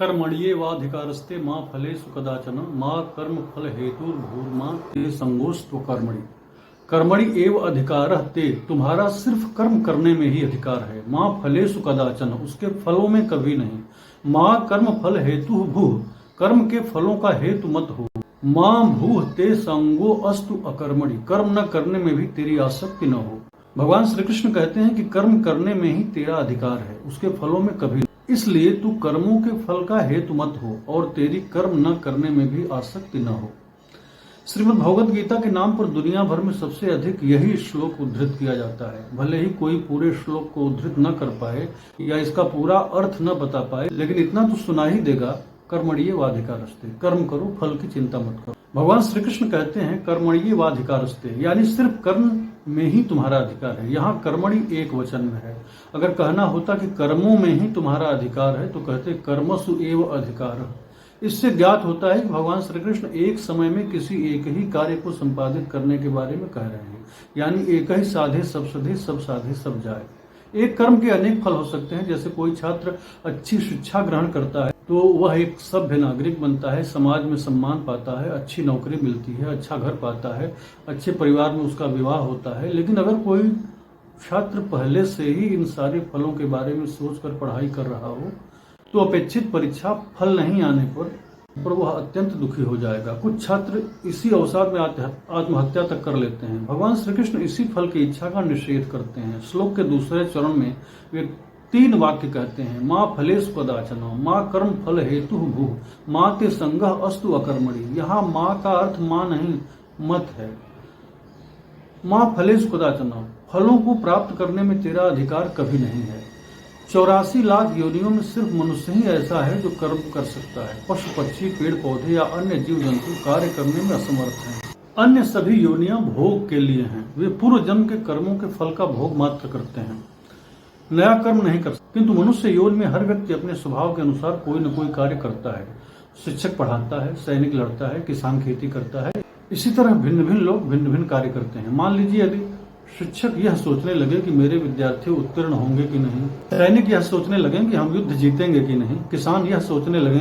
कर्मण्येवाधिकारस्ते माँ फलेषु कदाचन माँ कर्म फल हेतुर्भूर्मा ते संगोस्त्व कर्मणि। कर्मणि एव अधिकारः ते, तुम्हारा सिर्फ कर्म करने में ही अधिकार है। माँ फलेषु कदाचन, उसके फलों में कभी नहीं। माँ कर्म फल हेतु भूः, कर्म के फलों का हेतु मत हो। माँ भूः ते संगो अस्तु अकर्मणि, कर्म न करने में भी तेरी आसक्ति न हो। भगवान श्री कृष्ण कहते हैं कि कर्म करने में ही तेरा अधिकार है, उसके फलों में कभी नहीं। इसलिए तू कर्मों के फल का हेतु मत हो और तेरी कर्म न करने में भी आसक्ति न हो। श्रीमद् भगवद गीता के नाम पर दुनिया भर में सबसे अधिक यही श्लोक उद्धृत किया जाता है। भले ही कोई पूरे श्लोक को उद्धृत न कर पाए या इसका पूरा अर्थ न बता पाए, लेकिन इतना तो सुना ही देगा, कर्मण्येवाधिकारस्ते, कर्म करो, फल की चिंता मत करो। भगवान श्री कृष्ण कहते हैं कर्मण्येवाधिकारस्ते, यानी सिर्फ कर्म में ही तुम्हारा अधिकार है। यहाँ कर्मणि एक वचन में है। अगर कहना होता कि कर्मों में ही तुम्हारा अधिकार है तो कहते कर्मसु एव अधिकारः। इससे ज्ञात होता है कि भगवान श्री कृष्ण एक समय में किसी एक ही कार्य को संपादित करने के बारे में कह रहे हैं, यानी एक ही साधे सब सधे, सब साधे सब जाए। एक कर्म के अनेक फल हो सकते हैं। जैसे कोई छात्र अच्छी शिक्षा ग्रहण करता है तो वह एक सभ्य नागरिक बनता है, समाज में सम्मान पाता है, अच्छी नौकरी मिलती है, अच्छा घर पाता है, अच्छे परिवार में उसका विवाह होता है। लेकिन अगर कोई छात्र पहले से ही इन सारे फलों के बारे में सोचकर पढ़ाई कर रहा हो तो अपेक्षित परीक्षा फल नहीं आने पर वह अत्यंत दुखी हो जाएगा। कुछ छात्र इसी अवसाद में आत्महत्या तक कर लेते हैं। भगवान श्री कृष्ण इसी फल की इच्छा का निषेध करते हैं। श्लोक के दूसरे चरण में वे 3 वाक्य कहते हैं, माँ फलेषु कदाचन, माँ कर्म फल हेतु भूः, माँ ते संगः अस्तु अकर्मणि। यहाँ माँ का अर्थ माँ नहीं मत है। माँ फलेषु कदाचन, फलों को प्राप्त करने में तेरा अधिकार कभी नहीं है। 84 लाख योनियों में सिर्फ मनुष्य ही ऐसा है जो कर्म कर सकता है। पशु पक्षी, पेड़ पौधे या अन्य जीव जंतु कार्य करने में असमर्थ हैं। अन्य सभी योनियां भोग के लिए हैं। वे पूर्व जन्म के कर्मों के फल का भोग मात्र करते हैं, नया कर्म नहीं कर सकते। किंतु मनुष्य योनि में हर व्यक्ति अपने स्वभाव के अनुसार कोई न कोई कार्य करता है। शिक्षक पढ़ाता है, सैनिक लड़ता है, किसान खेती करता है। इसी तरह भिन्न भिन्न लोग भिन्न भिन्न कार्य करते हैं। मान लीजिए यदि शिक्षक यह सोचने लगे कि मेरे विद्यार्थी उत्तीर्ण होंगे कि नहीं, सैनिक यह सोचने लगे कि हम युद्ध जीतेंगे कि नहीं, किसान यह सोचने लगे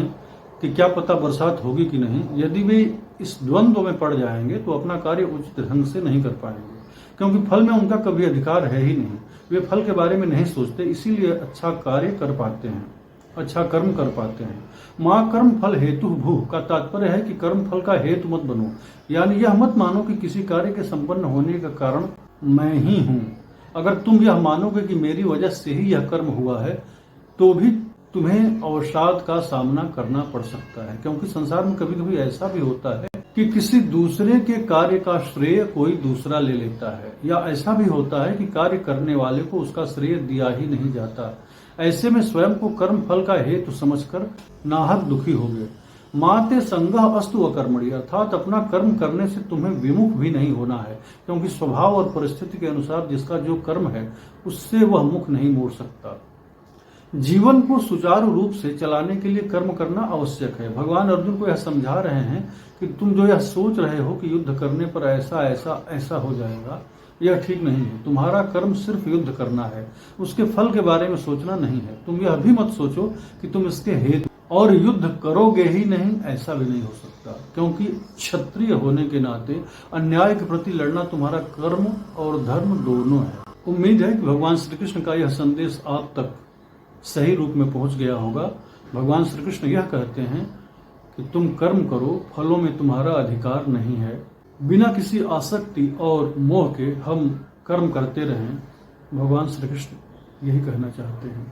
कि क्या पता बरसात होगी कि नहीं, यदि वे इस द्वंद्व में पड़ जाएंगे तो अपना कार्य उचित ढंग से नहीं कर पाएंगे, क्योंकि फल में उनका कभी अधिकार है ही नहीं। वे फल के बारे में नहीं सोचते, इसीलिए अच्छा कार्य कर पाते हैं, अच्छा कर्म कर पाते हैं। माँ कर्म फल हेतु भूः का तात्पर्य है कि कर्म फल का हेतु मत बनो, यानी यह मत मानो कि किसी कार्य के संपन्न होने का कारण मैं ही हूँ। अगर तुम यह मानोगे कि मेरी वजह से ही यह कर्म हुआ है तो भी तुम्हें अवसाद का सामना करना पड़ सकता है, क्योंकि संसार में कभी कभी ऐसा भी होता है कि किसी दूसरे के कार्य का श्रेय कोई दूसरा ले लेता है, या ऐसा भी होता है कि कार्य करने वाले को उसका श्रेय दिया ही नहीं जाता। ऐसे में स्वयं को कर्म फल का हेतु समझकर नाहक दुखी हो गए। माँ ते संगः अस्तु अकर्मणि, अर्थात अपना कर्म करने से तुम्हें विमुख भी नहीं होना है, क्योंकि स्वभाव और परिस्थिति के अनुसार जिसका जो कर्म है उससे वह मुख नहीं मोड़ सकता। जीवन को सुचारू रूप से चलाने के लिए कर्म करना आवश्यक है। भगवान अर्जुन को यह समझा रहे हैं कि तुम जो यह सोच रहे हो कि युद्ध करने पर ऐसा ऐसा ऐसा हो जाएगा, यह ठीक नहीं है। तुम्हारा कर्म सिर्फ युद्ध करना है, उसके फल के बारे में सोचना नहीं है। तुम यह भी मत सोचो कि तुम इसके हेतु और युद्ध करोगे ही नहीं, ऐसा भी नहीं हो सकता, क्योंकि क्षत्रिय होने के नाते अन्याय के प्रति लड़ना तुम्हारा कर्म और धर्म दोनों है। उम्मीद है कि भगवान श्री कृष्ण का यह संदेश आप तक सही रूप में पहुंच गया होगा। भगवान श्री कृष्ण यह कहते हैं कि तुम कर्म करो, फलों में तुम्हारा अधिकार नहीं है। बिना किसी आसक्ति और मोह के हम कर्म करते रहें। भगवान श्री कृष्ण यही कहना चाहते हैं।